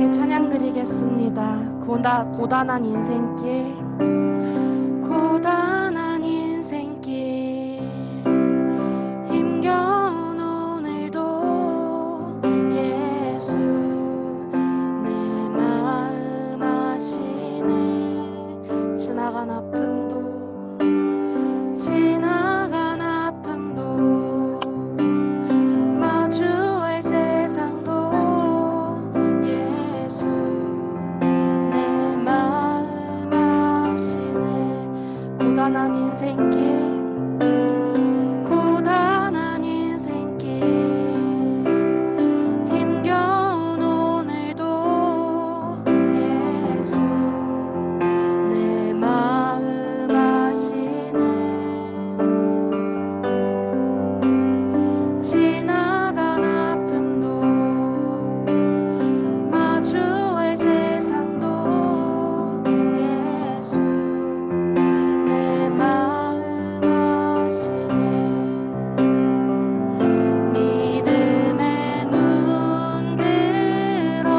함께 찬양 드리겠습니다. 고단한 인생길, 고단한 인생길, 힘겨운 오늘도 예수 내 마음 아시네. 지나간 아픔도 지나간 아픔도 마주할 세상도 예수 내 마음 아시네. 고단한 인생길, 고단한 인생길, 힘겨운 오늘도 예수 내 마음 아시네. 지나간 아픔도 마주할 세상도 예수 내 마음 아시네. 믿음의 눈 들어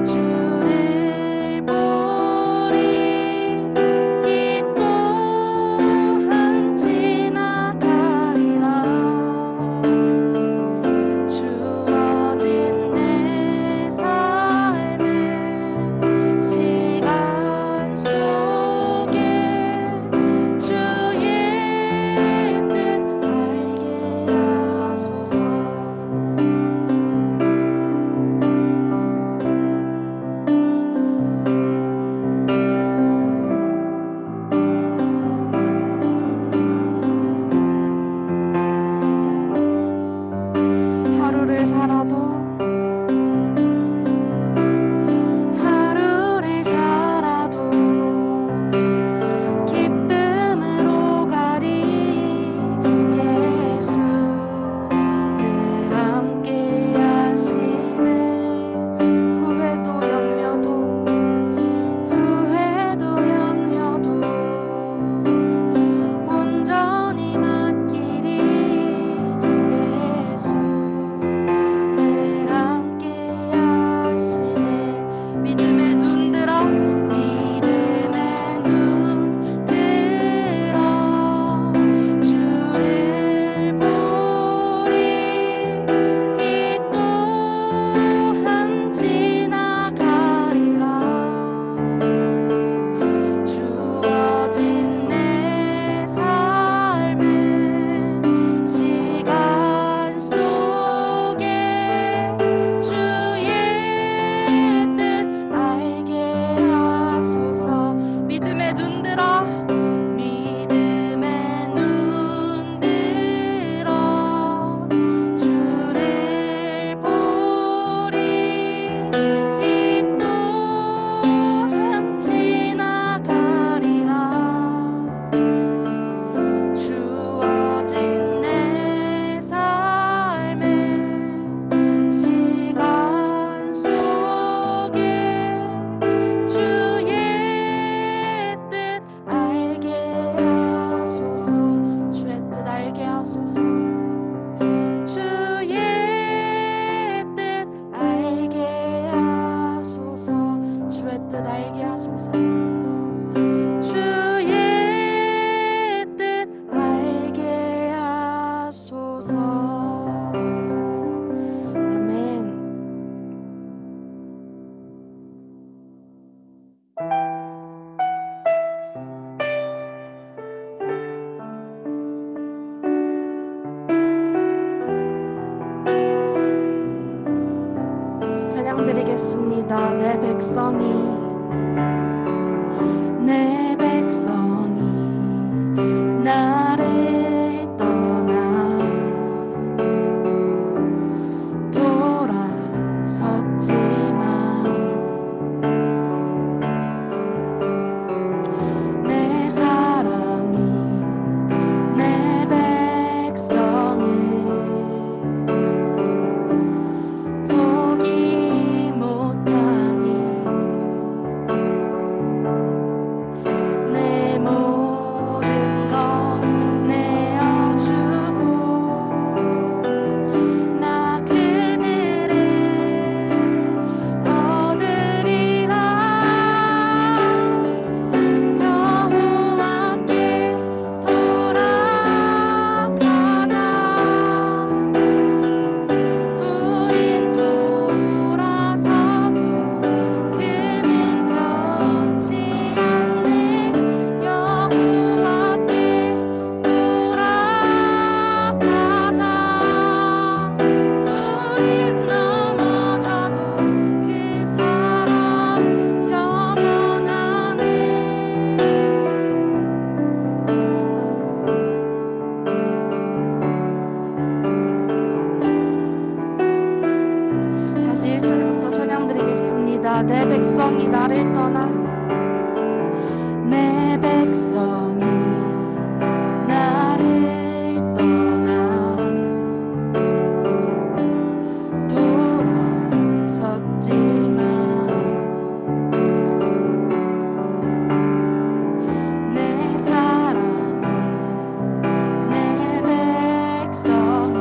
주를 보리. 이 또한 지나가리라. 주어진 내 삶의 시간 속에 주의 뜻 알게 하소서. 하루를 살아도 하루를 살아도 기쁨으로 가리. 예수 늘 함께 하시네. 후회도 염려도 온전히 맡기리. 예수 늘 함께 하시네. 믿음의 눈 들어 주를 보리. 이 또한 지나가리라. 주어진 내 삶의 시간 속에 주의 뜻 알게 하소서. 믿음의 눈 들어 주를 보리. 이 또한 지나가리라. 주어진 내 삶의 시간 속에 주의 뜻 알게 하소서. 주의 뜻 알게 하소서. 주의 뜻 알게 하소서. 주의 뜻 알게 하소서. 주의 뜻 알게 하소서. 아멘. 찬양 드리겠습니다. 내 백성이 나를 떠나 돌아섰지만 내 사랑이 내 백성을 포기 못하니 떠나 내 백성이 나를 떠나 돌아섰지만 내 사랑이 내 백성을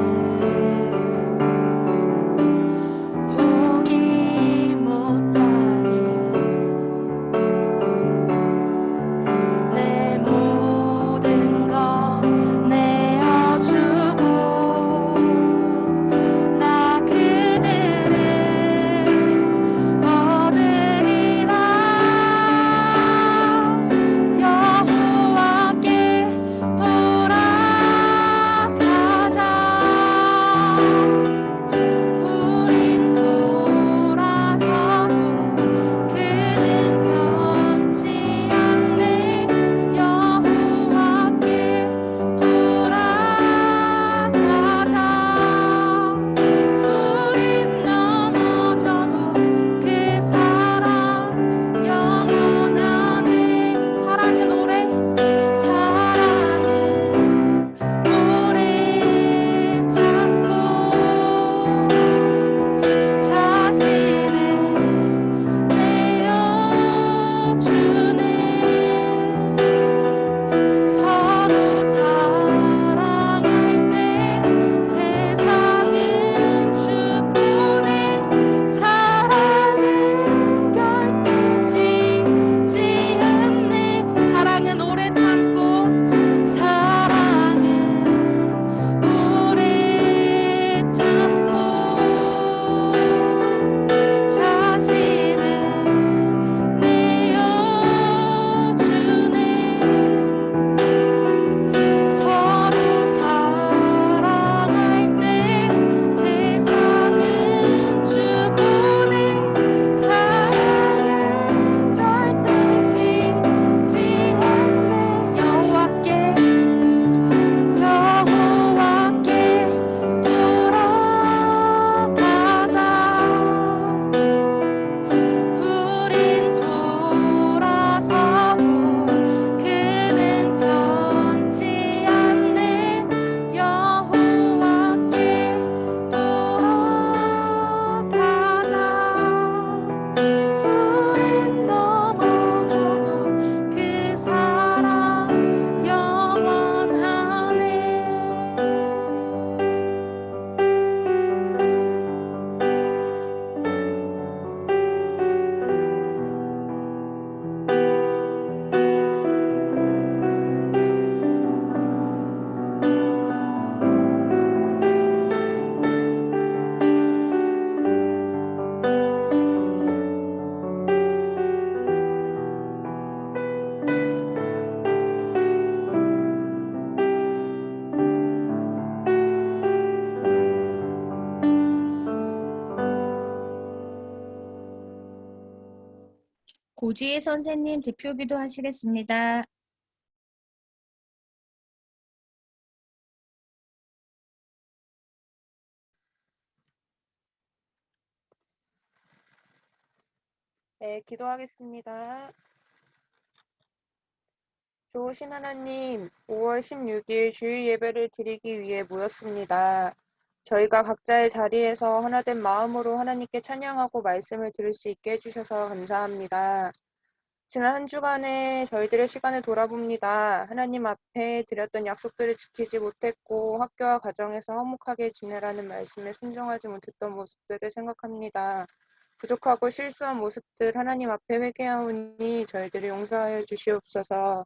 포기 못하니 내 모든 것 내어주고 나 그들을 얻으리라 여호와께 돌아가자 우린 돌아서도 그는 변치 않네 여호와께 돌아가자 우린 넘어져도 그 사랑 영원하네 사랑은 오래 참고 자신을 내어주네 서로 사랑할 때 세상은 주뿐에 사랑은 결코 지지 않네 사랑은 오래 참고 사랑은 오래 참고 자신을 내어주네 서로 사랑할 때 세상은 주뿐에 사랑은 절대 지지 않네 여호와께 돌아가자 우린 돌아서도 그는 변치 않네 여호와께 돌아가자 우린 넘어져도 그 사랑 영원하네 고지혜 선생님 대표기도 하시겠습니다. 네, 기도하겠습니다. 좋으신 하나님, 5월 16일 주일 예배를 드리기 위해 모였습니다. 저희가 각자의 자리에서 하나된 마음으로 하나님께 찬양하고 말씀을 들을 수 있게 해주셔서 감사합니다. 지난 한 주간에 저희들의 시간을 돌아봅니다. 하나님 앞에 드렸던 약속들을 지키지 못했고 학교와 가정에서 화목하게 지내라는 말씀에 순종하지 못했던 모습들을 생각합니다. 부족하고 실수한 모습들 하나님 앞에 회개하오니 저희들을 용서하여 주시옵소서.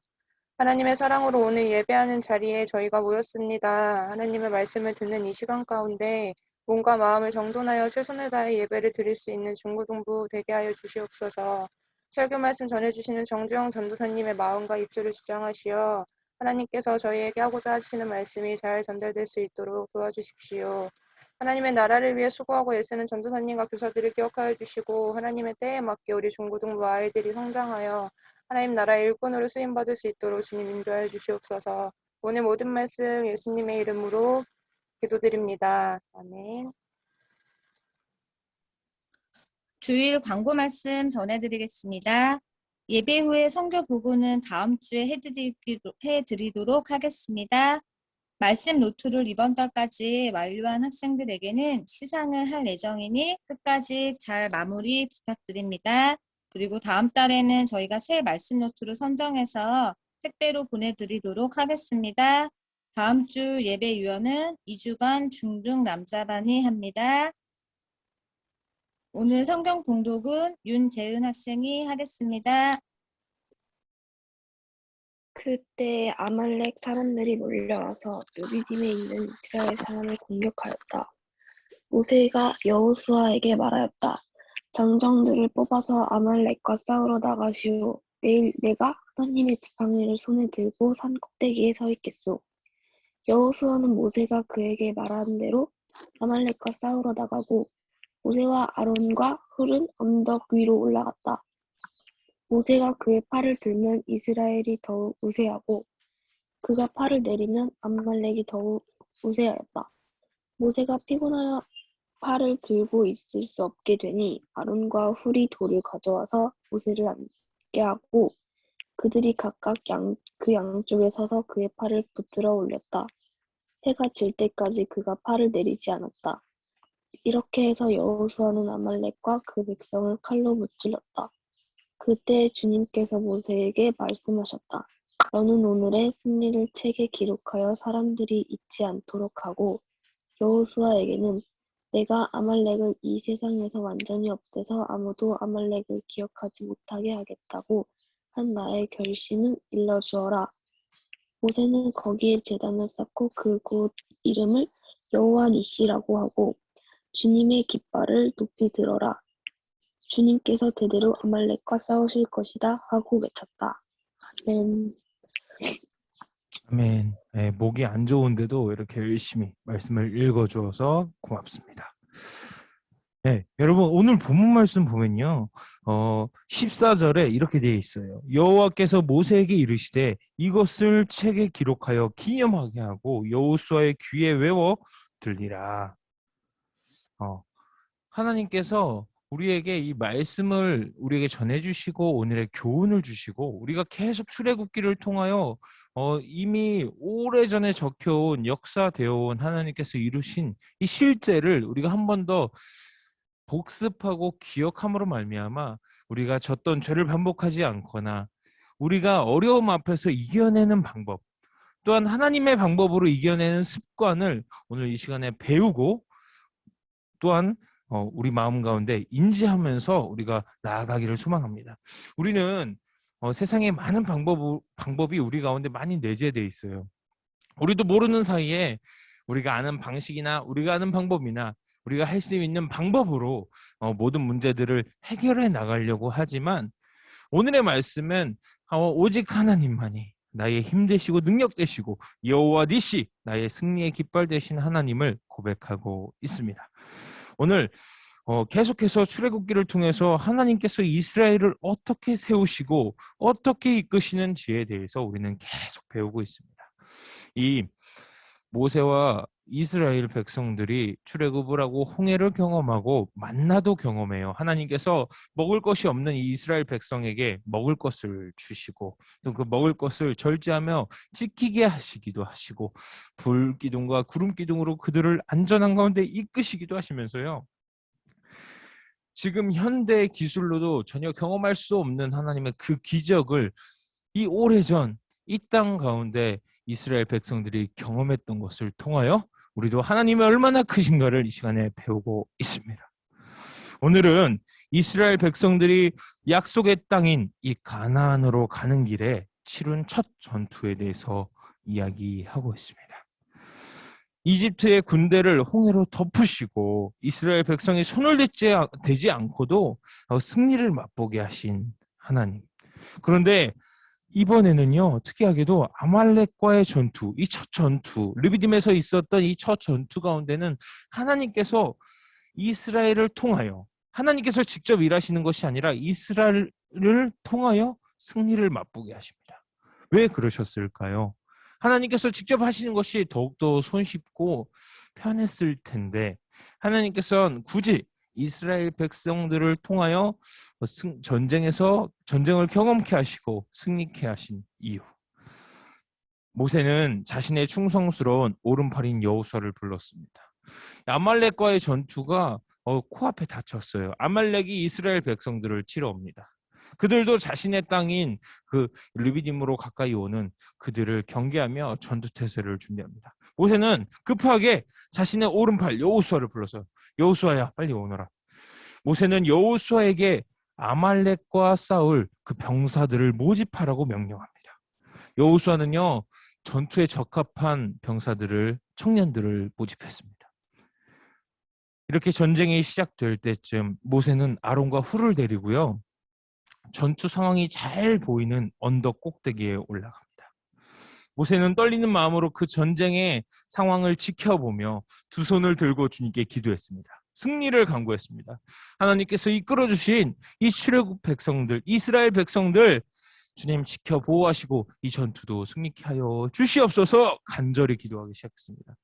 하나님의 사랑으로 오늘 예배하는 자리에 저희가 모였습니다. 하나님의 말씀을 듣는 이 시간 가운데 몸과 마음을 정돈하여 최선을 다해 예배를 드릴 수 있는 중고등부 되게 하여 주시옵소서. 설교 말씀 전해주시는 정주영 전도사님의 마음과 입술을 주장하시어 하나님께서 저희에게 하고자 하시는 말씀이 잘 전달될 수 있도록 도와주십시오. 하나님의 나라를 위해 수고하고 애쓰는 전도사님과 교사들을 기억하여 주시고 하나님의 때에 맞게 우리 중고등부 아이들이 성장하여 하나님 나라의 일꾼으로 쓰임받을 수 있도록 주님 인도하여 주시옵소서. 오늘 모든 말씀 예수님의 이름으로 기도드립니다. 아멘. 주일 광고 말씀 전해드리겠습니다. 예배 후에 선교 보고는 다음 주에 해드리도록 하겠습니다. 말씀 노트를 이번 달까지 완료한 학생들에게는 시상을 할 예정이니 끝까지 잘 마무리 부탁드립니다. 그리고 다음 달에는 저희가 새 말씀 노트를 선정해서 택배로 보내드리도록 하겠습니다. 다음 주 예배 유언은 2주간 중등 남자반이 합니다. 오늘 성경 봉독은 윤재은 학생이 하겠습니다. 그때 아말렉 사람들이 몰려와서 루비딤에 있는 이스라엘 사람을 공격하였다. 모세가 여호수아에게 말하였다. 장정들을 뽑아서 아말렉과 싸우러 나가시오. 내일 내가 하나님의 지팡이를 손에 들고 산 꼭대기에 서 있겠소. 여호수아는 모세가 그에게 말한 대로 아말렉과 싸우러 나가고 모세와 아론과 훌은 언덕 위로 올라갔다. 모세가 그의 팔을 들면 이스라엘이 더욱 우세하고 그가 팔을 내리면 아말렉이 더욱 우세하였다. 모세가 피곤하여 팔을 들고 있을 수 없게 되니 아론과 훌이 돌을 가져와서 모세를 앉게 하고 그들이 각각 그 양쪽에 서서 그의 팔을 붙들어 올렸다. 해가 질 때까지 그가 팔을 내리지 않았다. 이렇게 해서 여호수아는 아말렉과 그 백성을 칼로 무찔렀다. 그때 주님께서 모세에게 말씀하셨다. 너는 오늘의 승리를 책에 기록하여 사람들이 잊지 않도록 하고 여호수아에게는 내가 아말렉을 이 세상에서 완전히 없애서 아무도 아말렉을 기억하지 못하게 하겠다고 한 나의 결심을 일러주어라. 모세는 거기에 제단을 쌓고 그 곳 이름을 여호와 니시라고 하고 주님의 깃발을 높이 들어라. 주님께서 대대로 아말렉과 싸우실 것이다 하고 외쳤다. 아멘. 아멘. 네, 목이 안 좋은데도 이렇게 열심히 말씀을 읽어주어서 고맙습니다. 네, 여러분 오늘 본문 말씀 보면요, 14절에 이렇게 되어 있어요. 여호와께서 모세에게 이르시되 이것을 책에 기록하여 기념하게 하고 여호수아의 귀에 외워 들리라. 하나님께서 우리에게 이 말씀을 우리에게 전해주시고 오늘의 교훈을 주시고 우리가 계속 출애굽기를 통하여 이미 오래전에 적혀온 역사되어온 하나님께서 이루신 이 실제를 우리가 한 번 더 복습하고 기억함으로 말미암아 우리가 졌던 죄를 반복하지 않거나 우리가 어려움 앞에서 이겨내는 방법, 또한 하나님의 방법으로 이겨내는 습관을 오늘 이 시간에 배우고 또한 우리 마음 가운데 인지하면서 우리가 나아가기를 소망합니다. 우리는 세상에 많은 방법이 우리 가운데 많이 내재되어 있어요. 우리도 모르는 사이에 우리가 아는 방식이나 우리가 아는 방법이나 우리가 할 수 있는 방법으로 모든 문제들을 해결해 나가려고 하지만 오늘의 말씀은 오직 하나님만이 나의 힘 되시고 능력 되시고 여호와 니시 나의 승리의 깃발 되신 하나님을 고백하고 있습니다. 오늘 계속해서 출애굽기를 통해서 하나님께서 이스라엘을 어떻게 세우시고 어떻게 이끄시는지에 대해서 우리는 계속 배우고 있습니다. 이 모세와 이스라엘 백성들이 출애굽을 하고 홍해를 경험하고 만나도 경험해요. 하나님께서 먹을 것이 없는 이 이스라엘 백성에게 먹을 것을 주시고 또 그 먹을 것을 절제하며 지키게 하시기도 하시고 불기둥과 구름기둥으로 그들을 안전한 가운데 이끄시기도 하시면서요. 지금 현대 기술로도 전혀 경험할 수 없는 하나님의 그 기적을 이 오래전 이 땅 가운데 이스라엘 백성들이 경험했던 것을 통하여 우리도 하나님이 얼마나 크신가를 이 시간에 배우고 있습니다. 오늘은 이스라엘 백성들이 약속의 땅인 이 가나안으로 가는 길에 치룬 첫 전투에 대해서 이야기하고 있습니다. 이집트의 군대를 홍해로 덮으시고 이스라엘 백성이 손을 대지 않고도 승리를 맛보게 하신 하나님. 그런데 이번에는요, 특이하게도 아말렉과의 전투, 이 첫 전투, 르비딤에서 있었던 이 첫 전투 가운데는 하나님께서 이스라엘을 통하여, 하나님께서 직접 일하시는 것이 아니라 이스라엘을 통하여 승리를 맛보게 하십니다. 왜 그러셨을까요? 하나님께서 직접 하시는 것이 더욱더 손쉽고 편했을 텐데 하나님께서는 굳이 이스라엘 백성들을 통하여 전쟁을 경험케 하시고 승리케 하신 이유. 모세는 자신의 충성스러운 오른팔인 여호수아를 불렀습니다. 아말렉과의 전투가 코앞에 닥쳤어요. 아말렉이 이스라엘 백성들을 치러 옵니다. 그들도 자신의 땅인 그 르비딤으로 가까이 오는 그들을 경계하며 전투 태세를 준비합니다. 모세는 급하게 자신의 오른팔 여호수아를 불러서 여호수아야 빨리 오너라. 모세는 여호수아에게 아말렉과 싸울 그 병사들을 모집하라고 명령합니다. 여호수아는요 전투에 적합한 청년들을 모집했습니다. 이렇게 전쟁이 시작될 때쯤 모세는 아론과 훌을 데리고요 전투 상황이 잘 보이는 언덕 꼭대기에 올라갑니다. 모세는 떨리는 마음으로 그 전쟁의 상황을 지켜보며 두 손을 들고 주님께 기도했습니다. 승리를 간구했습니다. 하나님께서 이끌어주신 이 출애굽 백성들, 이스라엘 백성들 주님 지켜 보호하시고 이 전투도 승리케 하여 주시옵소서 간절히 기도하기 시작했습니다.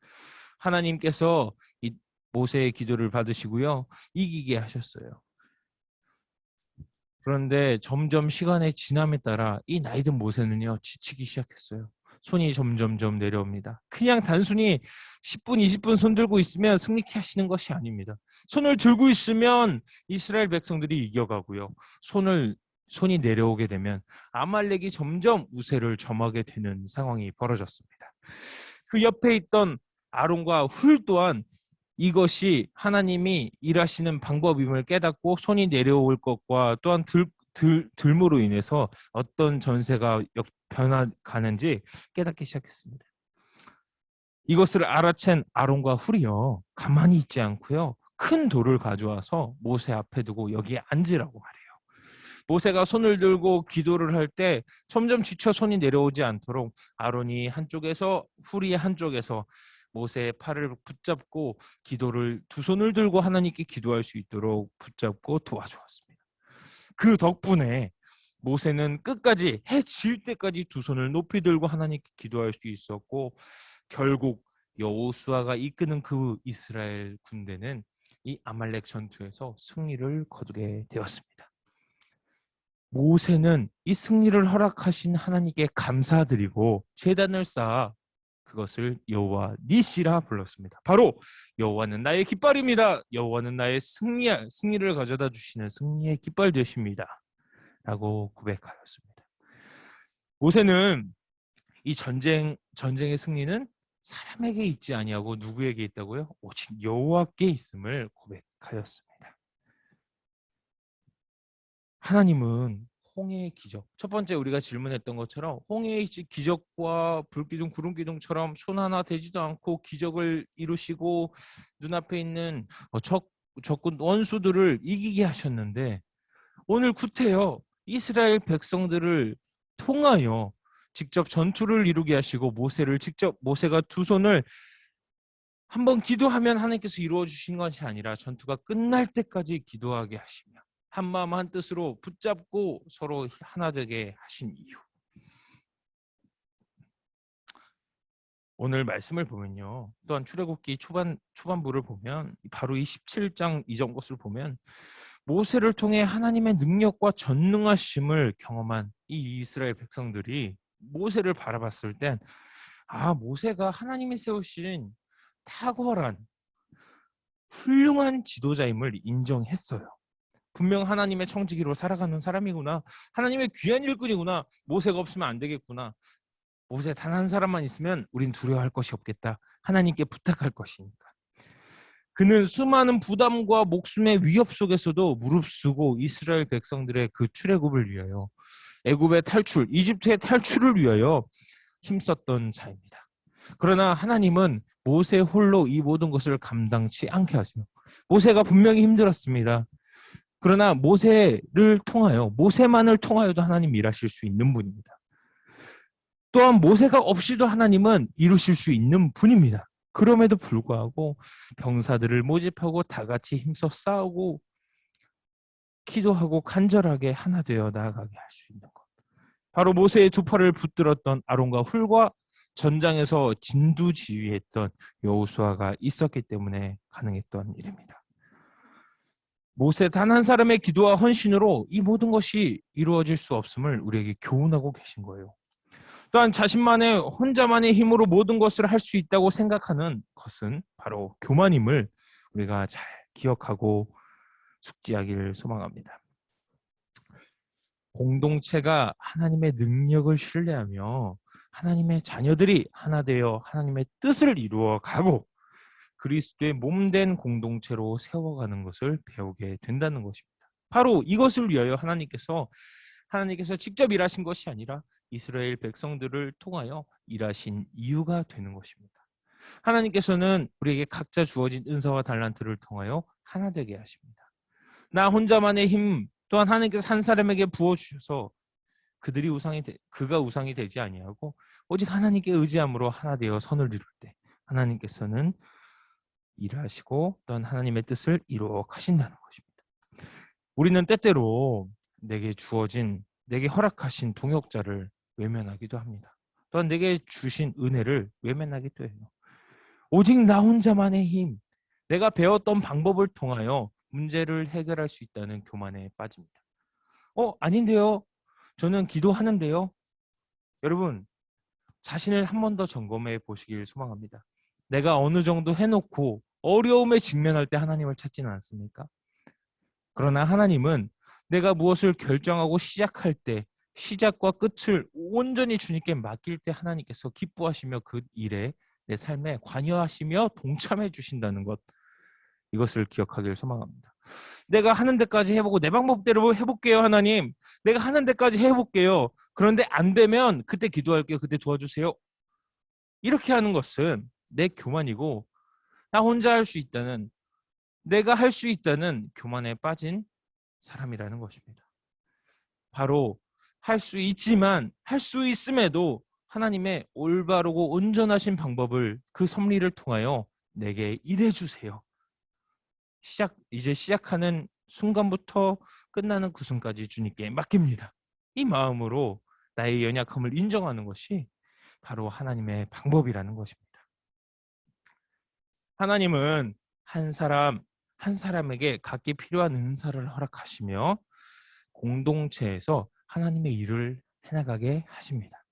하나님께서 이 모세의 기도를 받으시고요 이기게 하셨어요. 그런데 점점 시간의 지남에 따라 이 나이든 모세는요 지치기 시작했어요. 손이 점점점 내려옵니다. 그냥 단순히 10분, 20분 손 들고 있으면 승리케 하시는 것이 아닙니다. 손을 들고 있으면 이스라엘 백성들이 이겨가고요. 손이 내려오게 되면 아말렉이 점점 우세를 점하게 되는 상황이 벌어졌습니다. 그 옆에 있던 아론과 훌 또한 이것이 하나님이 일하시는 방법임을 깨닫고 손이 내려올 것과 또한 들므로 인해서 어떤 전세가 변화가는지 깨닫기 시작했습니다. 이것을 알아챈 아론과 훌이요 가만히 있지 않고요 큰 돌을 가져와서 모세 앞에 두고 여기에 앉으라고 말해요. 모세가 손을 들고 기도를 할 때 점점 지쳐 손이 내려오지 않도록 아론이 한쪽에서 훌이 한쪽에서 모세의 팔을 붙잡고 기도를 두 손을 들고 하나님께 기도할 수 있도록 붙잡고 도와주었습니다. 그 덕분에 모세는 끝까지 해 질 때까지 두 손을 높이 들고 하나님께 기도할 수 있었고 결국 여호수아가 이끄는 그 이스라엘 군대는 이 아말렉 전투에서 승리를 거두게 되었습니다. 모세는 이 승리를 허락하신 하나님께 감사드리고 제단을 쌓아 그것을 여호와 니시라 불렀습니다. 바로 여호와는 나의 깃발입니다. 여호와는 나의 승리를 가져다 주시는 승리의 깃발 되십니다. 라고 고백하였습니다. 모세는 이 전쟁의 승리는 사람에게 있지 아니하고 누구에게 있다고요? 오직 여호와께 있음을 고백하였습니다. 하나님은 홍해의 기적, 첫 번째 우리가 질문했던 것처럼 홍해의 기적과 불기둥, 구름기둥처럼 손 하나 대지도 않고 기적을 이루시고 눈앞에 있는 적군 원수들을 이기게 하셨는데 오늘 구태여 이스라엘 백성들을 통하여 직접 전투를 이루게 하시고 모세가 두 손을 한번 기도하면 하나님께서 이루어 주신 것이 아니라 전투가 끝날 때까지 기도하게 하시며 한마음 한뜻으로 붙잡고 서로 하나 되게 하신 이유. 오늘 말씀을 보면요. 또한 출애굽기 초반부를 보면 바로 이 17장 이전 것을 보면 모세를 통해 하나님의 능력과 전능하심을 경험한 이 이스라엘 백성들이 모세를 바라봤을 땐 모세가 하나님이 세우신 탁월한 훌륭한 지도자임을 인정했어요. 분명 하나님의 청지기로 살아가는 사람이구나. 하나님의 귀한 일꾼이구나. 모세가 없으면 안 되겠구나. 모세 단 한 사람만 있으면 우린 두려워할 것이 없겠다. 하나님께 부탁할 것이니까. 그는 수많은 부담과 목숨의 위협 속에서도 무릅쓰고 이스라엘 백성들의 그 출애굽을 위하여 애굽의 탈출, 이집트의 탈출을 위하여 힘썼던 자입니다. 그러나 하나님은 모세 홀로 이 모든 것을 감당치 않게 하시며 모세가 분명히 힘들었습니다. 그러나 모세만을 통하여도 하나님 일하실 수 있는 분입니다. 또한 모세가 없이도 하나님은 이루실 수 있는 분입니다. 그럼에도 불구하고 병사들을 모집하고 다 같이 힘써 싸우고 기도하고 간절하게 하나 되어 나아가게 할 수 있는 것. 바로 모세의 두 팔을 붙들었던 아론과 훌과 전장에서 진두지휘했던 여호수아가 있었기 때문에 가능했던 일입니다. 모세 단 한 사람의 기도와 헌신으로 이 모든 것이 이루어질 수 없음을 우리에게 교훈하고 계신 거예요. 또한 자신만의 혼자만의 힘으로 모든 것을 할 수 있다고 생각하는 것은 바로 교만임을 우리가 잘 기억하고 숙지하기를 소망합니다. 공동체가 하나님의 능력을 신뢰하며 하나님의 자녀들이 하나 되어 하나님의 뜻을 이루어가고 그리스도의 몸된 공동체로 세워가는 것을 배우게 된다는 것입니다. 바로 이것을 위하여 하나님께서 직접 일하신 것이 아니라 이스라엘 백성들을 통하여 일하신 이유가 되는 것입니다. 하나님께서는 우리에게 각자 주어진 은사와 달란트를 통하여 하나 되게 하십니다. 나 혼자만의 힘 또한 하나님께서 한 사람에게 부어주셔서 그가 우상이 되지 아니하고 오직 하나님께 의지함으로 하나 되어 선을 이룰 때 하나님께서는 일하시고 또한 하나님의 뜻을 이루어 가신다는 것입니다. 우리는 때때로 내게 허락하신 동역자를 외면하기도 합니다. 또한 내게 주신 은혜를 외면하기도 해요. 오직 나 혼자만의 힘, 내가 배웠던 방법을 통하여 문제를 해결할 수 있다는 교만에 빠집니다. 아닌데요. 저는 기도하는데요. 여러분, 자신을 한 번 더 점검해 보시길 소망합니다. 내가 어느 정도 해놓고 어려움에 직면할 때 하나님을 찾지는 않습니까? 그러나 하나님은 내가 무엇을 결정하고 시작할 때 시작과 끝을 온전히 주님께 맡길 때 하나님께서 기뻐하시며 그 일에 내 삶에 관여하시며 동참해 주신다는 것, 이것을 기억하기를 소망합니다. 내가 하는 데까지 해보고 내 방법대로 해볼게요. 하나님, 내가 하는 데까지 해볼게요. 그런데 안 되면 그때 기도할게요. 그때 도와주세요. 이렇게 하는 것은 내 교만이고 나 혼자 할 수 있다는, 내가 할 수 있다는 교만에 빠진 사람이라는 것입니다. 바로 할 수 있지만 할 수 있음에도 하나님의 올바르고 온전하신 방법을, 그 섭리를 통하여 내게 일해 주세요. 이제 시작하는 순간부터 끝나는 그 순간까지 주님께 맡깁니다. 이 마음으로 나의 연약함을 인정하는 것이 바로 하나님의 방법이라는 것입니다. 하나님은 한 사람에게 각기 필요한 은사를 허락하시며 공동체에서 하나님의 일을 해나가게 하십니다.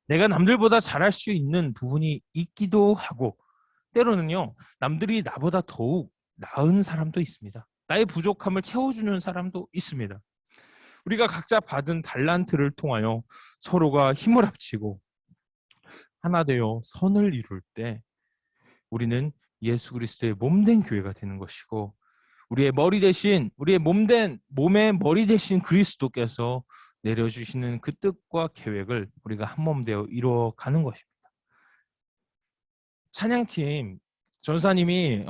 내가 남들보다 잘할 수 있는 부분이 있기도 하고 때로는요, 남들이 나보다 더욱 나은 사람도 있습니다. 나의 부족함을 채워주는 사람도 있습니다. 우리가 각자 받은 달란트를 통하여 서로가 힘을 합치고 하나 되어 선을 이룰 때 우리는 예수 그리스도의 몸된 교회가 되는 것이고, 우리의 몸의 머리 대신 그리스도께서 내려주시는 그 뜻과 계획을 우리가 한 몸 되어 이루어가는 것입니다. 찬양팀 전사님이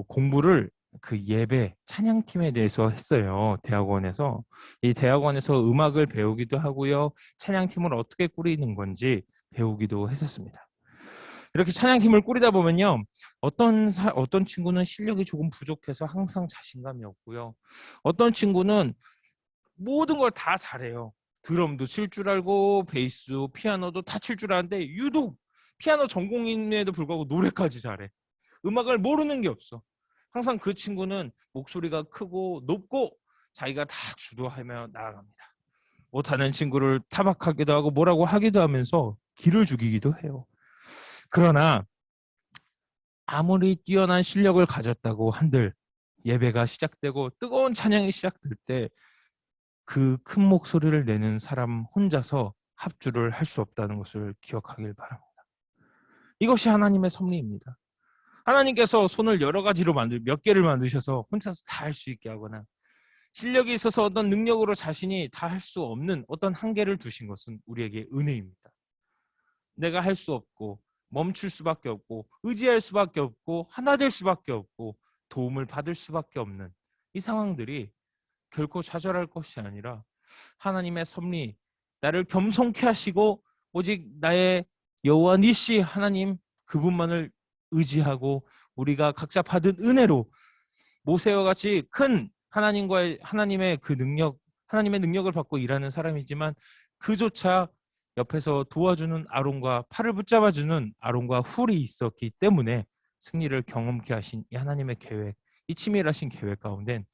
공부를 그 예배 찬양팀에 대해서 했어요. 대학원에서. 이 대학원에서 음악을 배우기도 하고요, 찬양팀을 어떻게 꾸리는 건지 배우기도 했었습니다. 이렇게 찬양팀을 꾸리다 보면요, 어떤 친구는 실력이 조금 부족해서 항상 자신감이 없고요, 어떤 친구는 모든 걸 다 잘해요. 드럼도 칠 줄 알고 베이스도 피아노도 다 칠 줄 아는데 유독 피아노 전공임에도 불구하고 노래까지 잘해. 음악을 모르는 게 없어. 항상 그 친구는 목소리가 크고 높고 자기가 다 주도하며 나아갑니다. 못하는 친구를 타박하기도 하고 뭐라고 하기도 하면서 기를 죽이기도 해요. 그러나 아무리 뛰어난 실력을 가졌다고 한들 예배가 시작되고 뜨거운 찬양이 시작될 때 그 큰 목소리를 내는 사람 혼자서 합주를 할 수 없다는 것을 기억하길 바랍니다. 이것이 하나님의 섭리입니다. 하나님께서 손을 여러 가지로 몇 개를 만드셔서 혼자서 다 할 수 있게 하거나 실력이 있어서 어떤 능력으로 자신이 다 할 수 없는 어떤 한계를 두신 것은 우리에게 은혜입니다. 내가 할 수 없고 멈출 수밖에 없고 의지할 수밖에 없고 하나 될 수밖에 없고 도움을 받을 수밖에 없는 이 상황들이 결코 좌절할 것이 아니라 하나님의 섭리, 나를 겸손케 하시고 오직 나의 여호와 니시 하나님 그분만을 의지하고 우리가 각자 받은 은혜로 모세와 같이 큰 하나님의 능력을 받고 일하는 사람이지만 그조차 옆에서 도와주는 아론과 팔을 붙잡아주는 아론과 훌이 있었기 때문에 승리를 경험케 하신 이 하나님의 계획, 이 치밀하신 계획 가운데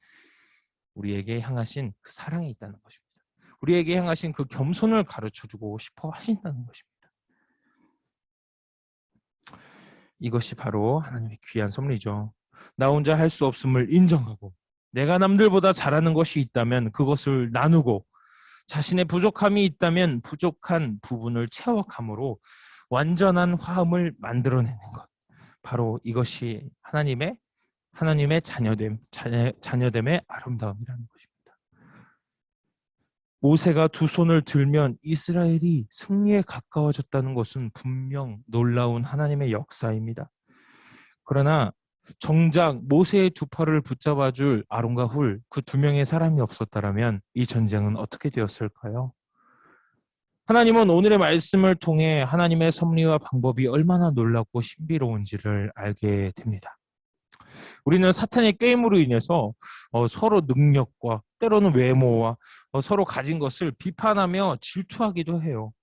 우리에게 향하신 그 사랑이 있다는 것입니다. 우리에게 향하신 그 겸손을 가르쳐주고 싶어 하신다는 것입니다. 이것이 바로 하나님의 귀한 섭리죠. 나 혼자 할 수 없음을 인정하고 내가 남들보다 잘하는 것이 있다면 그것을 나누고 자신의 부족함이 있다면 부족한 부분을 채워감으로 완전한 화음을 만들어내는 것. 바로 이것이 하나님의 자녀됨의 아름다움이라는 것입니다. 모세가 두 손을 들면 이스라엘이 승리에 가까워졌다는 것은 분명 놀라운 하나님의 역사입니다. 그러나 정작 모세의 두 팔을 붙잡아 줄 아론과 훌, 그 두 명의 사람이 없었다면 이 전쟁은 어떻게 되었을까요? 하나님은 오늘의 말씀을 통해 하나님의 섭리와 방법이 얼마나 놀랍고 신비로운지를 알게 됩니다. 우리는 사탄의 게임으로 인해서 서로 능력과 때로는 외모와 서로 가진 것을 비판하며 질투하기도 해요.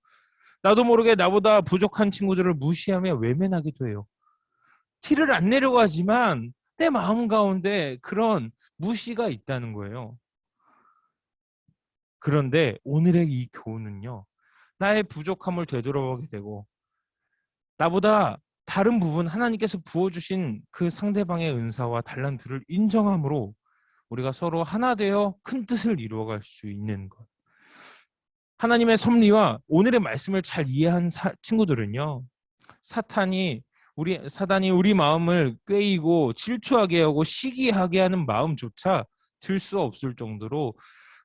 나도 모르게 나보다 부족한 친구들을 무시하며 외면하기도 해요. 티를 안 내려고 하지만 내 마음 가운데 그런 무시가 있다는 거예요. 그런데 오늘의 이 교훈은요, 나의 부족함을 되돌아보게 되고 나보다 다른 부분, 하나님께서 부어주신 그 상대방의 은사와 달란트를 인정함으로 우리가 서로 하나 되어 큰 뜻을 이루어갈 수 있는 것. 하나님의 섭리와 오늘의 말씀을 잘 이해한 친구들은요, 사단이 우리 마음을 꾀이고 질투하게 하고 시기하게 하는 마음조차 들 수 없을 정도로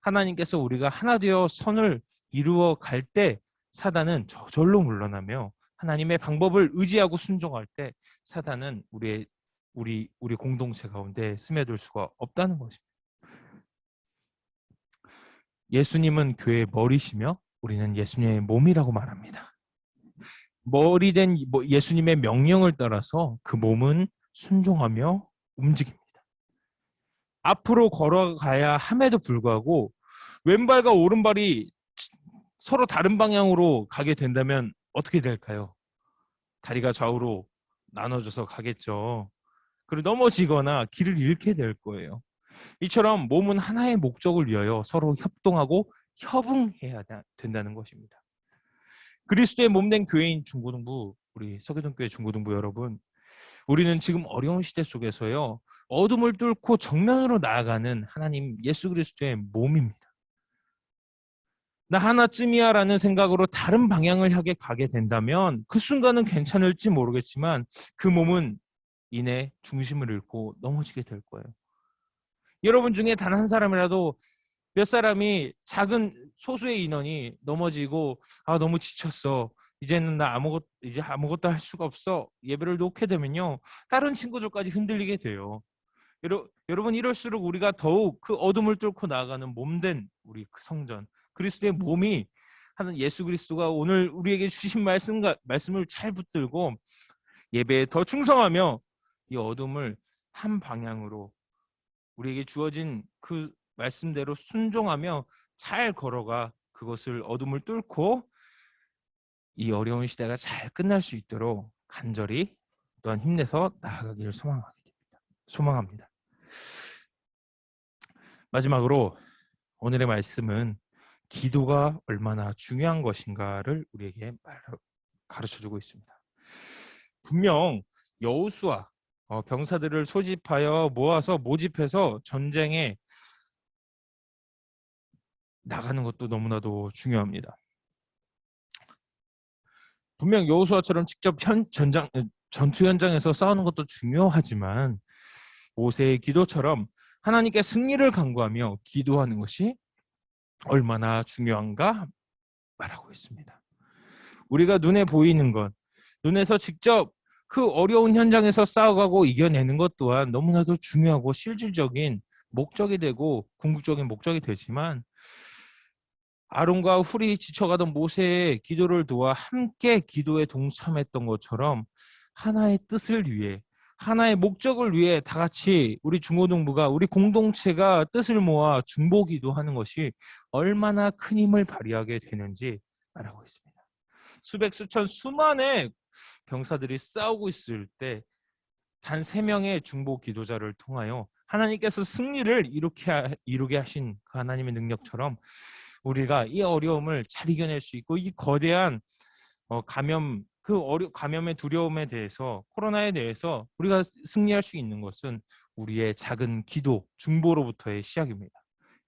하나님께서 우리가 하나 되어 선을 이루어 갈 때 사단은 저절로 물러나며 하나님의 방법을 의지하고 순종할 때 사단은 우리 공동체 가운데 스며들 수가 없다는 것입니다. 예수님은 교회의 머리시며 우리는 예수님의 몸이라고 말합니다. 머리된 예수님의 명령을 따라서 그 몸은 순종하며 움직입니다. 앞으로 걸어가야 함에도 불구하고 왼발과 오른발이 서로 다른 방향으로 가게 된다면 어떻게 될까요? 다리가 좌우로 나눠져서 가겠죠. 그리고 넘어지거나 길을 잃게 될 거예요. 이처럼 몸은 하나의 목적을 위하여 서로 협동하고 협응해야 된다는 것입니다. 그리스도의 몸된 교회인 중고등부, 우리 서교동교회 중고등부 여러분, 우리는 지금 어려운 시대 속에서요, 어둠을 뚫고 정면으로 나아가는 하나님 예수 그리스도의 몸입니다. 나 하나쯤이야 라는 생각으로 다른 방향을 향해 가게 된다면 그 순간은 괜찮을지 모르겠지만 그 몸은 이내 중심을 잃고 넘어지게 될 거예요. 여러분 중에 단 한 사람이라도 몇 사람이 작은 소수의 인원이 넘어지고 너무 지쳤어. 이제는 이제 아무것도 할 수가 없어. 예배를 놓게 되면요. 다른 친구들까지 흔들리게 돼요. 여러분 이럴수록 우리가 더욱 그 어둠을 뚫고 나아가는 몸된 우리 그 성전 그리스도의 몸이 하는 예수 그리스도가 오늘 우리에게 주신 말씀을 잘 붙들고 예배에 더 충성하며 이 어둠을 한 방향으로 우리에게 주어진 그 말씀대로 순종하며 잘 걸어가 그것을 어둠을 뚫고 이 어려운 시대가 잘 끝날 수 있도록 간절히 또한 힘내서 나아가기를 소망합니다. 마지막으로 오늘의 말씀은 기도가 얼마나 중요한 것인가를 우리에게 가르쳐주고 있습니다. 분명 여호수아 병사들을 모집해서 전쟁에 나가는 것도 너무나도 중요합니다. 분명 여호수아처럼 직접 전투 현장에서 싸우는 것도 중요하지만 모세의 기도처럼 하나님께 승리를 간구하며 기도하는 것이 얼마나 중요한가 말하고 있습니다. 우리가 눈에 보이는 것, 눈에서 직접 그 어려운 현장에서 싸워가고 이겨내는 것 또한 너무나도 중요하고 실질적인 목적이 되고 궁극적인 목적이 되지만 아론과 훌이 지쳐가던 모세의 기도를 도와 함께 기도에 동참했던 것처럼 하나의 뜻을 위해 하나의 목적을 위해 다 같이 우리 중고등부가 우리 공동체가 뜻을 모아 중보기도하는 것이 얼마나 큰 힘을 발휘하게 되는지 말하고 있습니다. 수백 수천 수만의 병사들이 싸우고 있을 때 단 3명의 중보 기도자를 통하여 하나님께서 승리를 이루게 하신 그 하나님의 능력처럼 우리가 이 어려움을 잘 이겨낼 수 있고 이 거대한 감염의 두려움에 대해서 코로나에 대해서 우리가 승리할 수 있는 것은 우리의 작은 기도, 중보로부터의 시작입니다.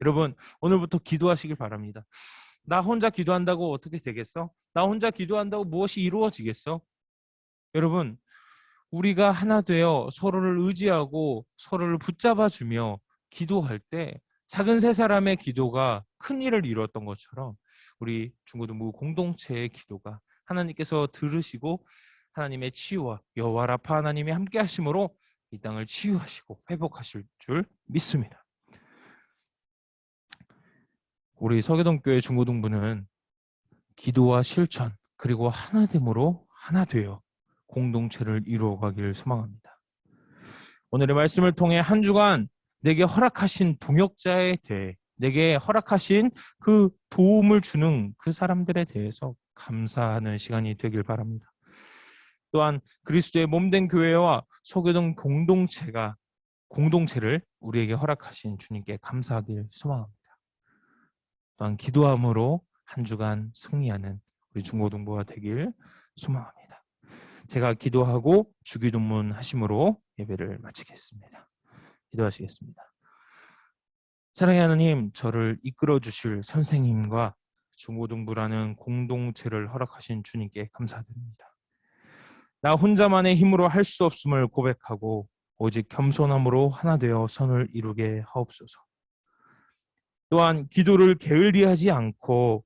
여러분 오늘부터 기도하시길 바랍니다. 나 혼자 기도한다고 어떻게 되겠어? 나 혼자 기도한다고 무엇이 이루어지겠어? 여러분 우리가 하나 되어 서로를 의지하고 서로를 붙잡아주며 기도할 때 작은 세 사람의 기도가 큰 일을 이루었던 것처럼 우리 중고등부 공동체의 기도가 하나님께서 들으시고 하나님의 치유와 여호와 라파 하나님이 함께 하심으로 이 땅을 치유하시고 회복하실 줄 믿습니다. 우리 서교동교회 중고등부는 기도와 실천 그리고 하나됨으로 하나 되어 공동체를 이루어가길 소망합니다. 오늘의 말씀을 통해 한 주간 내게 허락하신 동역자에 대해 내게 허락하신 그 도움을 주는 그 사람들에 대해서 감사하는 시간이 되길 바랍니다. 또한 그리스도의 몸된 교회와 서교동 공동체를 우리에게 허락하신 주님께 감사하길 소망합니다. 또한 기도함으로 한 주간 승리하는 우리 중고등부가 되길 소망합니다. 제가 기도하고 주기도문 하심으로 예배를 마치겠습니다. 기도하시겠습니다. 사랑의 하나님, 저를 이끌어 주실 선생님과 중고등부라는 공동체를 허락하신 주님께 감사드립니다. 나 혼자만의 힘으로 할 수 없음을 고백하고 오직 겸손함으로 하나 되어 선을 이루게 하옵소서. 또한 기도를 게을리하지 않고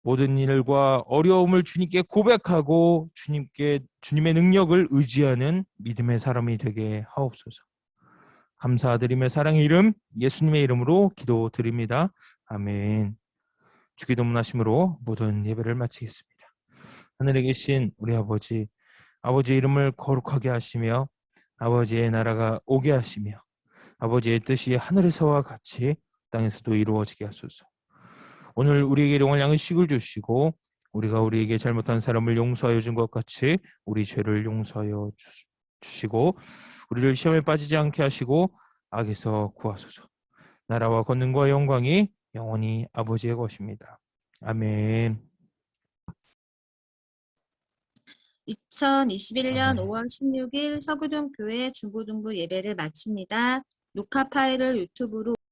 모든 일과 어려움을 주님께 고백하고 주님의 능력을 의지하는 믿음의 사람이 되게 하옵소서. 감사드리며 사랑의 이름 예수님의 이름으로 기도드립니다. 아멘. 주기도문 하심으로 모든 예배를 마치겠습니다. 하늘에 계신 우리 아버지, 아버지의 이름을 거룩하게 하시며 아버지의 나라가 오게 하시며 아버지의 뜻이 하늘에서와 같이 땅에서도 이루어지게 하소서. 오늘 우리에게 일용할 양식을 주시고 우리가 우리에게 잘못한 사람을 용서하여 준 것 같이 우리 죄를 용서하여 주시고 우리를 시험에 빠지지 않게 하시고 악에서 구하소서. 나라와 권능과 영광이 영원히 아버지의 것입니다. 아멘. 2021년 아멘. 5월 16일 서교동교회 중고등부 예배를 마칩니다. 녹화 파일을 유튜브로